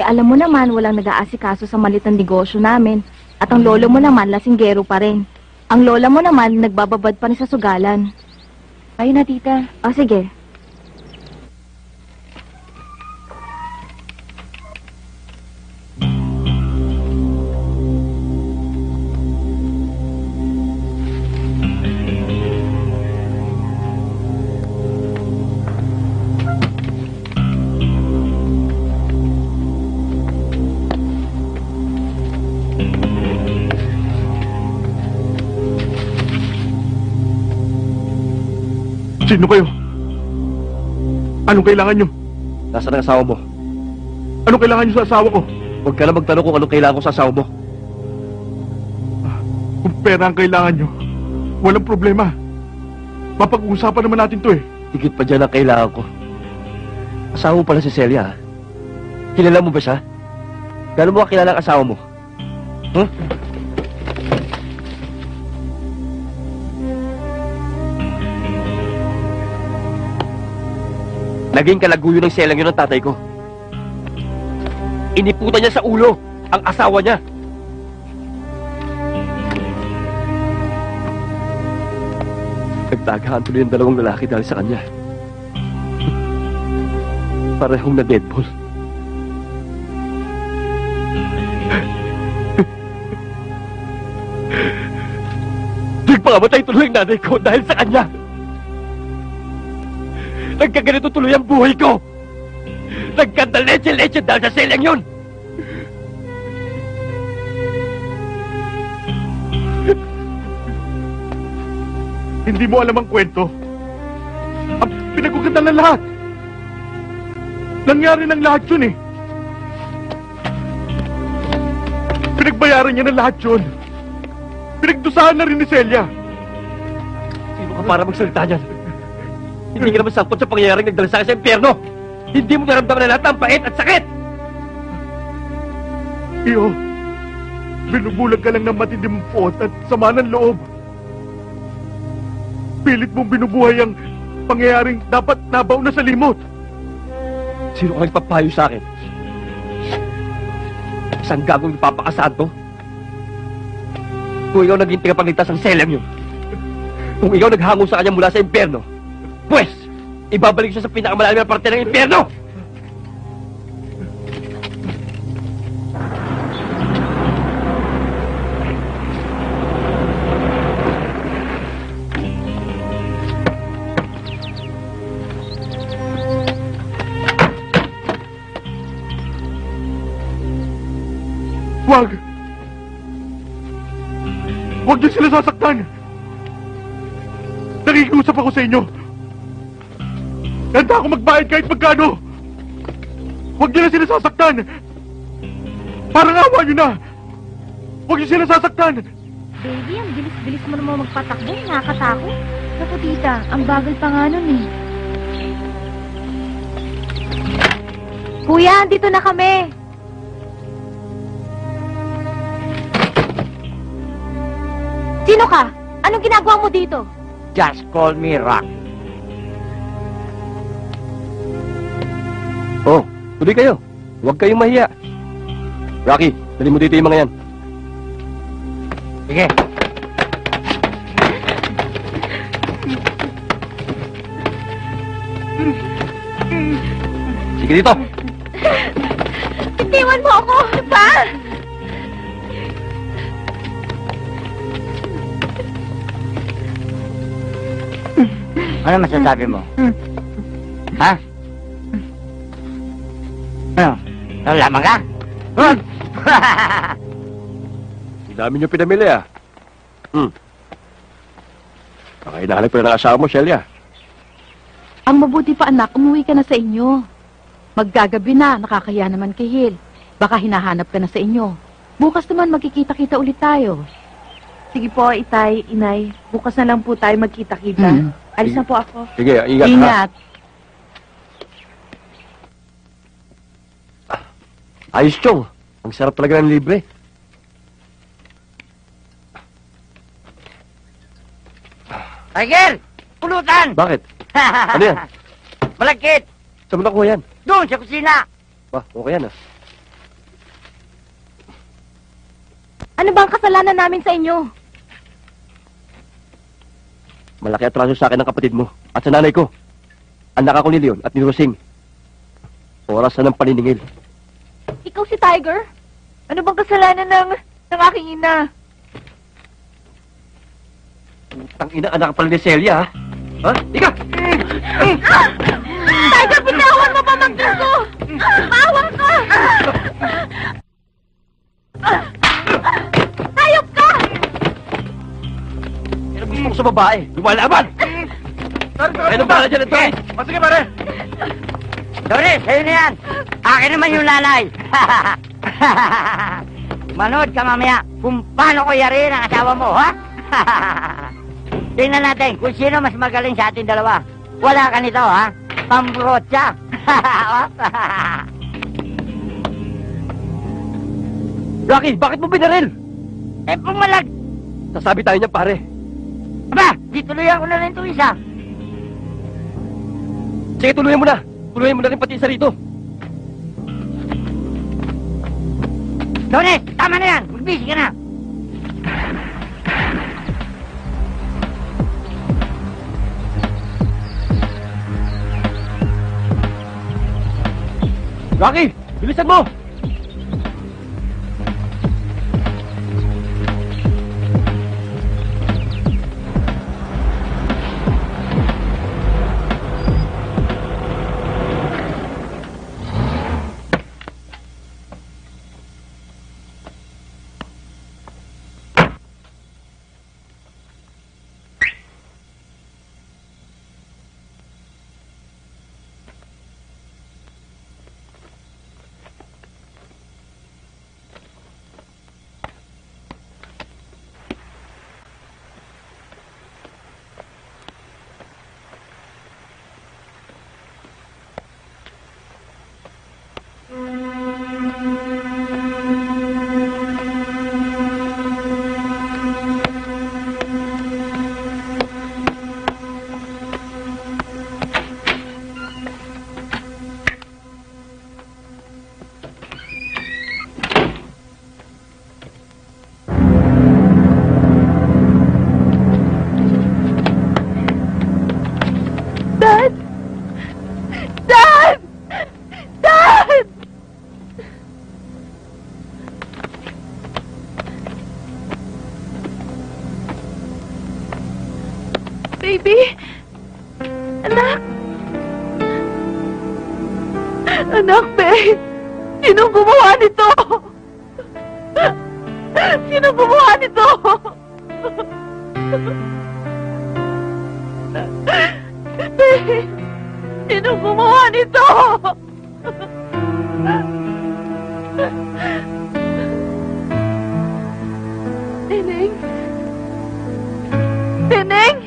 Eh alam mo naman, walang nag-aasikaso sa maliit na negosyo namin. At ang lolo mo naman, lasinggero pa rin. Ang lola mo naman, nagbababad pa rin sa sugalan.
Tayo na, tita.
O sige.
Sino kayo? Anong kailangan nyo?
Nasaan ang asawa mo?
Anong kailangan nyo sa asawa ko?
Huwag ka na magtanong kung anong kailangan ko sa asawa mo.
Kung pera ang kailangan nyo, walang problema. Mapag-uusapan naman natin to, eh.
Higit pa dyan ang kailangan ko. Asawa mo pala si Celia, ha? Kilala mo ba siya? Gano'n mo kakilala ang asawa mo? Huh? Naging kalaguyo ng Celia yun ng tatay ko. Iniputan niya sa ulo ang asawa niya. Nagtagahan tuloy ang dalawang lalaki dahil sa kanya. Parehong na deadball. Nagpakamatay tuloy ang nanay ko dahil sa kanya. Nagkaganito tuloy ang buhay ko. Nagkanda leche-leche dahil sa Celiang yun.
Hindi mo alam ang kwento. Ang pinagugatan ng lahat. Nangyari ng lahat yun, eh. Pinagbayaran niya ng lahat yun. Pinagdusahan na rin ni Celia.
Sino ka para magsalita niyan? Hindi ka naman sangkot sa pangyayaring nagdala sa akin sa impyerno. Hindi mo naramdaman na lahat ng pait at sakit.
Iyo, binubulag ka lang ng matinding pot at sama ng loob. Pilit mong binubuhay ang pangyayaring dapat nabaw na sa limot.
Sino ka nagpapayo sa akin? Isang gagong ipapakasanto? Kung ikaw naging tagapagligtas ng Celiang yun, kung ikaw naghango sa kanya mula sa impyerno, pues, ibabalik siya sa pinakamalalim na parte ng impyerno!
Wag! Wag niyo sila sasaktan! Nakikiusap ako sa inyo! Handa ako magbayad kahit magkano! Huwag niyo na sila sasaktan! Parang awa niyo na! Huwag niyo sila sasaktan!
Baby, ang bilis-bilis mo naman magpatakbo. Nakakatakot.
Naku, tita, ang bagal pa nga nun eh. Kuya, dito na kami. Sino ka? Anong ginagawa mo dito?
Just call me Rock.
Oh, tuloy kayo. Huwag kayong mahiya. Rocky, dali mo dito yung mga yan.
Sige.
Sige dito.
Itiwan mo ako, pa!
Ano masasabi mo? Ha? Ano? Nalaman ka?
Ang dami niyo pinamili, ah. Baka hinahanap ko na ng asawa mo, Shelia.
Ang mabuti pa anak, umuwi ka na sa inyo. Maggagabi na, nakakaya naman kay Hil. Baka hinahanap ka na sa inyo. Bukas naman magkikita-kita ulit tayo.
Sige po, Itay, Inay. Bukas na lang po tayo magkita-kita. Alis na po ako.
Sige, ingat, ha.
Ingat.
Ayos, Chong. Ang sarap talaga ng libre.
Tiger! Pulutan!
Bakit? Ano yan?
Malagkit!
Saan mo nakuha yan?
Doon sa kusina!
Ba, okay yan, ah.
Ano bang kasalanan namin sa inyo?
Malaki atraso sa akin ng kapatid mo at sa nanay ko. Anak ako ni Leon at ni Rosing. Oras na ng paniningil.
Ikaw si Tiger? Ano bang kasalanan ng aking ina?
Putang ina, anak ka pala ni Celia, ha? Ha? Ika!
Tiger, bitawan mo pa mag-gusto! Maawa ka! Hayop ka!
Yan ang gusto ko sa babae. Lumalaban! Ano ba dyan ito?
O, sige, pare.
Doris, sa'yo na yan! Akin naman yung lalay! Manood ka mamaya kung paano ko yari ang asawa mo, ha? Tingnan natin kung sino mas magaling sa ating dalawa. Wala ka nito, ha? Pambrotsa!
Rocky, bakit mo binaril?
Eh, pumalag!
Sasabi tayo niya, pare.
Aba, di tuloyan ko na rin ito isa.
Sige, tuluyan mo na. Tuluyan mo na rin pati isa rito.
Doris, tama na yan! Magbisi ka na!
Rocky, bilisan mo!
Dad! Dad! Dad! Baby! Anak! Anak, babe! Sinong gumawa nito? Sinong gumawa nito? Babe! Sinong gumawa nito? Neneng? Neneng?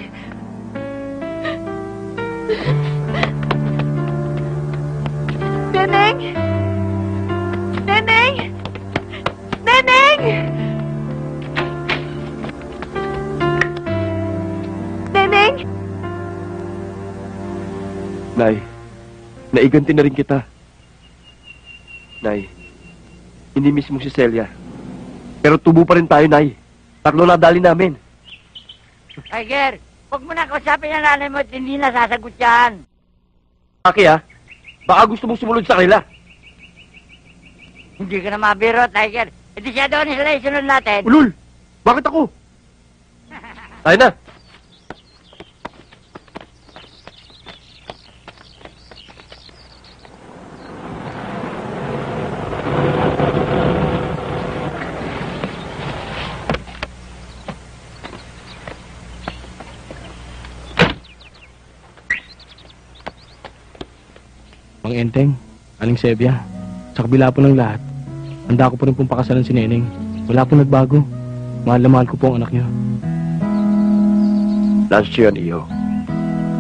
Neneng?
Nay, naiganti na rin kita. Nay, hindi mismo si Celia. Pero tubo pa rin tayo, Nay. 3 na dali namin.
Tiger, huwag mo na kausapin ang nanay mo at hindi na sasagot yan.
Aki ha, baka gusto mong sumunod sa kanila.
Hindi ka na mabiro, Tiger. E di siya doon sila isunod natin.
Ulul! Bakit ako?
Tayo na.
Mang Enteng, Aling Sebia, sa kabila po ng lahat, handa ko po rin pong pakasalan si Neneng. Wala pong nagbago. Mahal na mahal ko po ang anak niyo.
Nasa siya yan, iyo.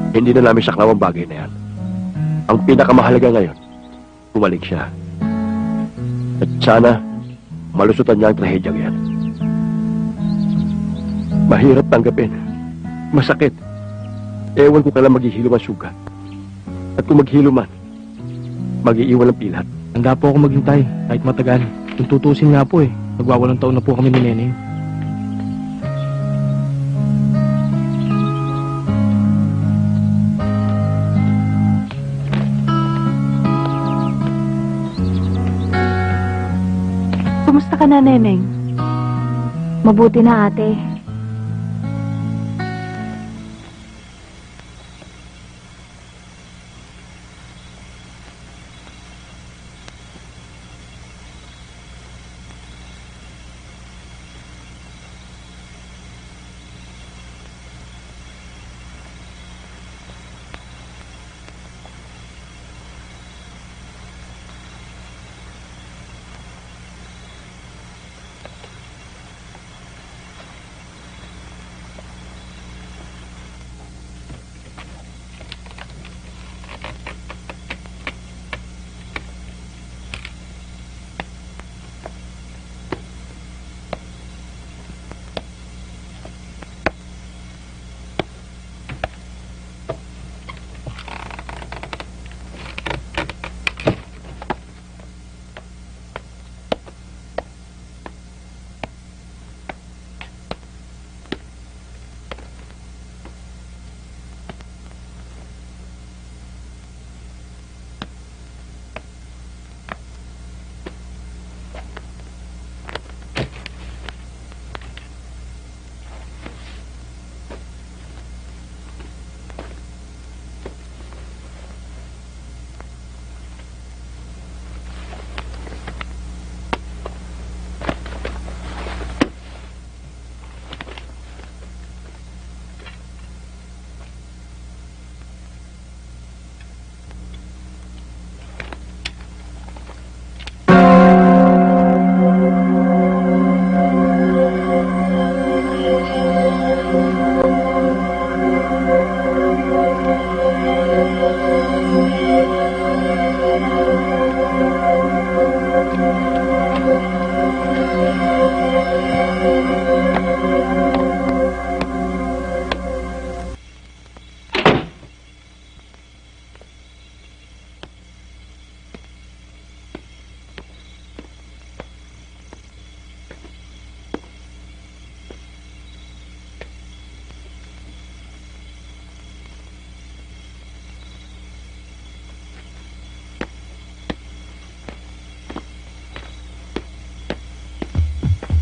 Hindi na namin saklaw ang bagay na yan. Ang pinakamahalaga ngayon, bumalik siya. At sana, malusutan niya ang trahedyang yan. Mahirap tanggapin. Masakit. Ewan ko kailan maghihilo ang sugat. At kung maghilo man, mag-iiwan ang pilat.
Handa po ako maghintay, kahit matagal. Kung tutusin nga po nagwawalang taon na po kami ni Neneng.
Kumusta ka na, Neneng?
Mabuti na, ate.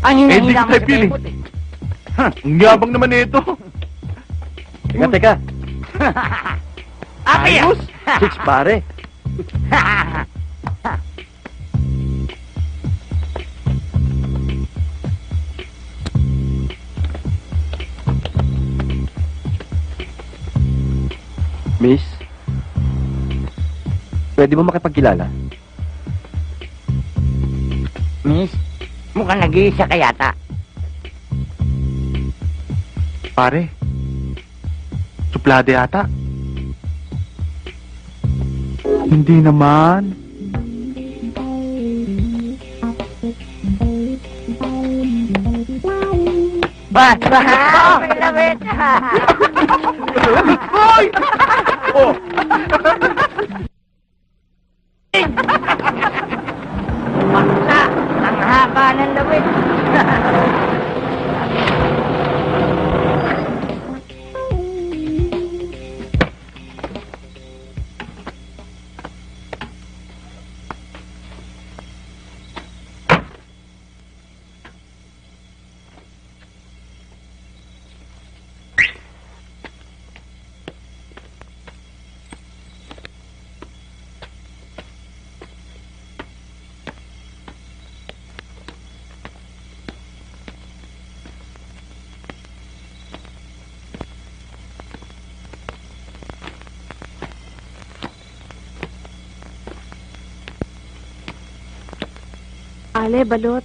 Ang
Hindi
hina-hina
ko
mo sa
tayo piling.
kebot
Ang yabang naman nito.
Teka.
Api!
Ayos! Chicks, pare. Miss, pwede mo makipagkilala?
Miss, mukhang nag-iisa ka yata.
Pare, suplada yata.
Hindi naman.
Malawit!
Hoy! Oh!
Ale, balot.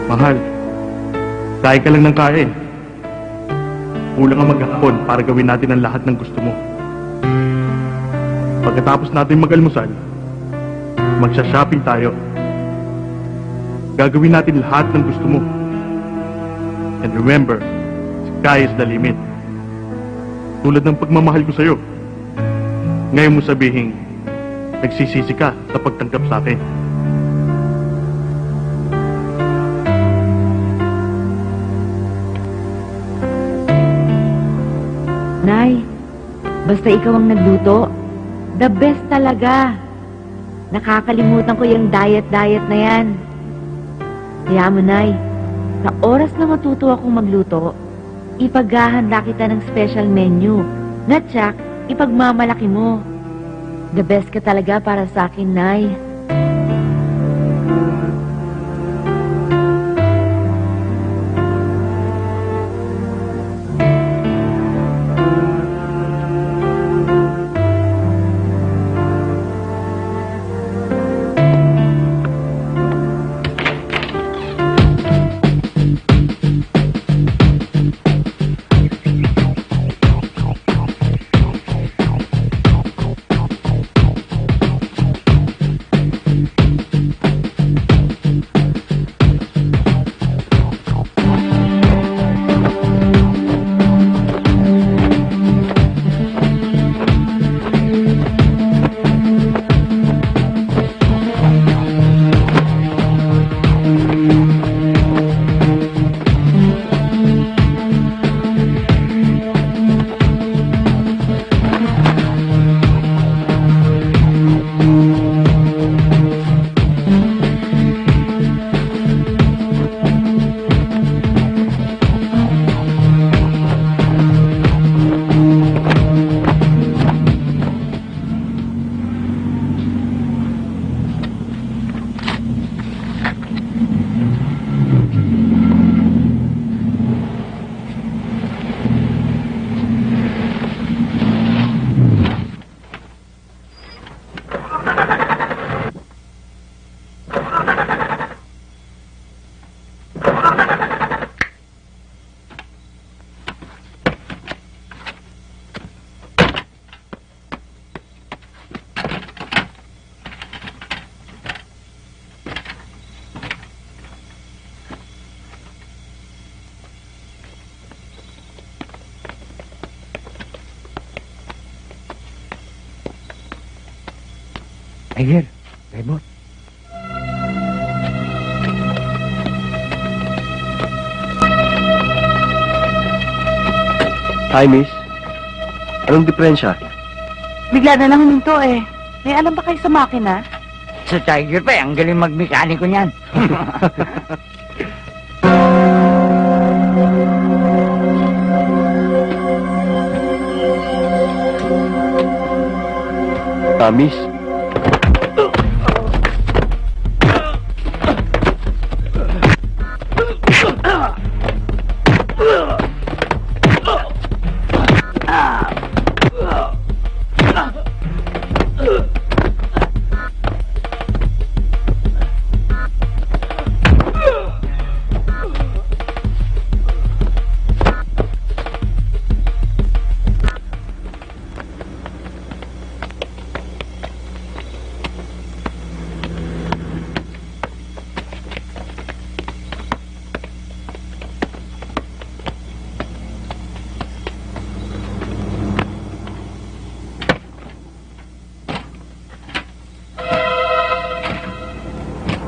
Mahal, kain ka lang ng kain. Kulang ang maghapon para gawin natin ang lahat ng gusto mo. Pagkatapos natin mag-almusal, magsha-shopping tayo. Gagawin natin lahat ng gusto mo. And remember, sky is the limit. Tulad ng pagmamahal ko sa'yo. Ngayon mo sabihin, nagsisisi ka sa pagtanggap sa akin.
Nay, basta ikaw ang nagluto, the best talaga. Nakakalimutan ko yung diet na yan. Kaya mo, Nay, sa oras na matuto akong magluto, ipaghahanda kita ng special menu na tsak, ipagmamalaki mo. The best ka talaga para sa akin, Nay.
Tiger, Raymond.
Hi, miss. Anong diferensya?
Bigla na lang huminto eh. May alam ba kayo sa makina?
Sa Tiger pa, ang galing magmekaniko niyan.
Miss.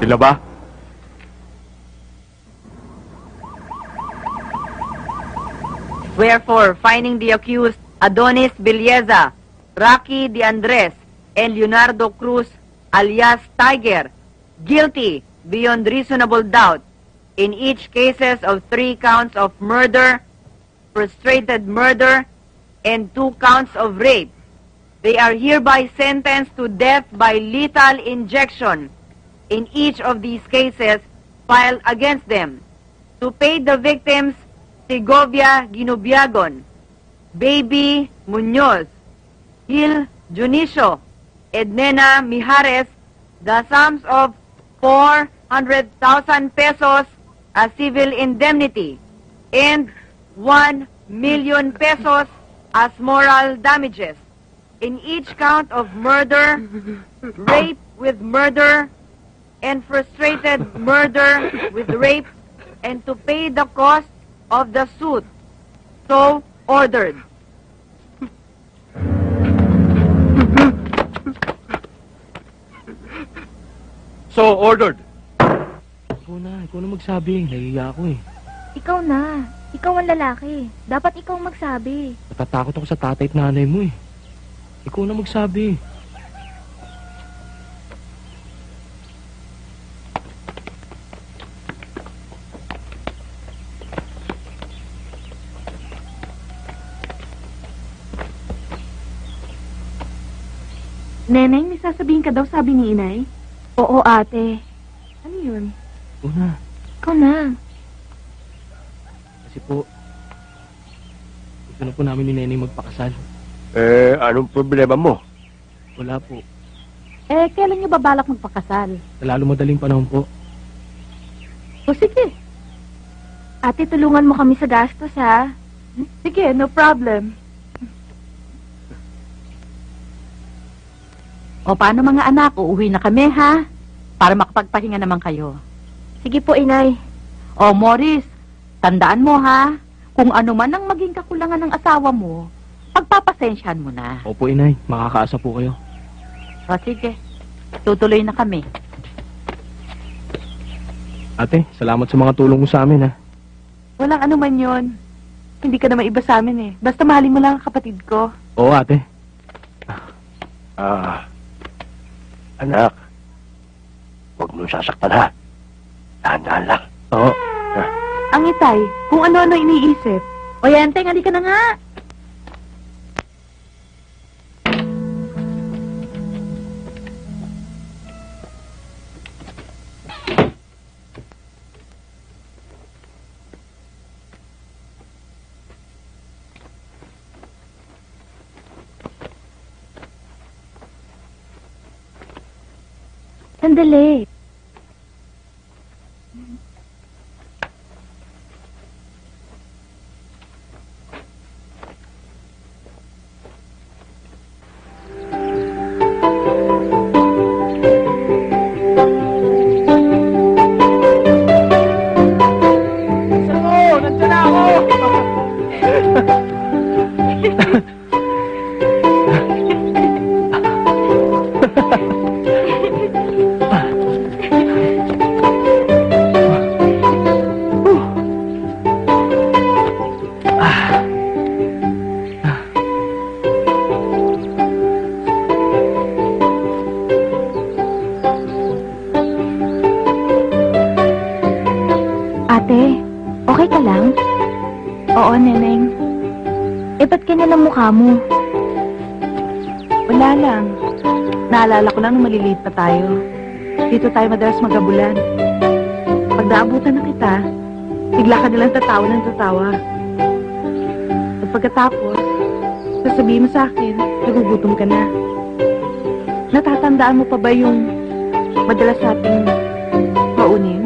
Sila ba?
Wherefore, finding the accused Adonis Villeza, Rocky De Andres, and Leonardo Cruz alias Tiger guilty beyond reasonable doubt in each cases of 3 counts of murder, frustrated murder, and 2 counts of rape, they are hereby sentenced to death by lethal injection in each of these cases filed against them, to pay the victims Segovia Ginubiagon, Baby Muñoz, Gil Junicio, Ednena Mijares, the sums of 400,000 pesos as civil indemnity and 1 million pesos as moral damages in each count of murder, rape with murder, and frustrated murder with rape, and to pay the cost of the suit. So ordered.
So ordered. Ikaw na magsabi. Nahihiya ako eh.
Ikaw na. Ikaw ang lalaki. Dapat ikaw magsabi.
Natatakot ako sa tatay at nanay mo eh. Ikaw na magsabi.
Neneng, may sasabihin ka daw, sabi ni inay.
Oo, ate.
Ano yun?
Una,
Ikaw na.
kasi po, gusto na po namin ni Neneng magpakasal.
Anong problema mo?
Wala po.
Eh, kailan niyo babalak magpakasal?
Sa lalo madaling panahon po.
O sige.
Ate, tulungan mo kami sa gastos, ha?
Sige, no problem. O paano mga anak, uuwi na kami ha? Para makapagpahinga naman kayo.
Sige po, inay.
O Morris, tandaan mo ha, kung ano man ang maging kakulangan ng asawa mo, pagpapasensyahan mo na.
Opo, inay. Makakaasa po kayo.
O sige, tutuloy na kami.
Ate, salamat sa mga tulong mo sa amin, ha.
Walang ano man yun. Hindi ka naman iba sa amin eh. Basta mahalin mo lang ang kapatid ko.
Oo, ate.
Anak. Huwag mo sasaktan, ha? Dahan-dahan lang.
Oo.
Ang itay, kung ano-ano iniisip. O yan, Teng, halika na nga.
Sandali.
Neneng?
Ba't ganyan ang mukha mo?
Wala lang. Naalala ko lang nung maliliit pa tayo. Dito tayo madalas magabulan. Pag naabutan na kita, bigla ka nilang tatawa ng tatawa. At pagkatapos, sasabihin mo sa akin, nagugutom ka na. Natatandaan mo pa ba yung madalas nating maunin?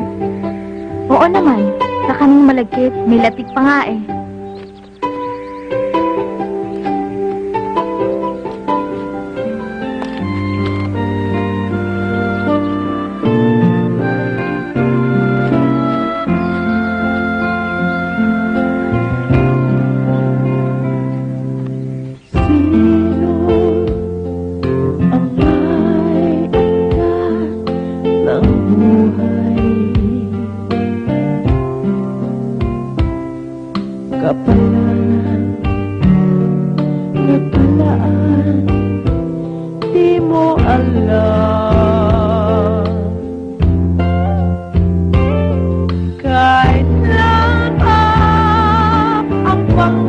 Oo naman. Sa kaming malagkit, may latik pa nga eh.
Kahit lang ang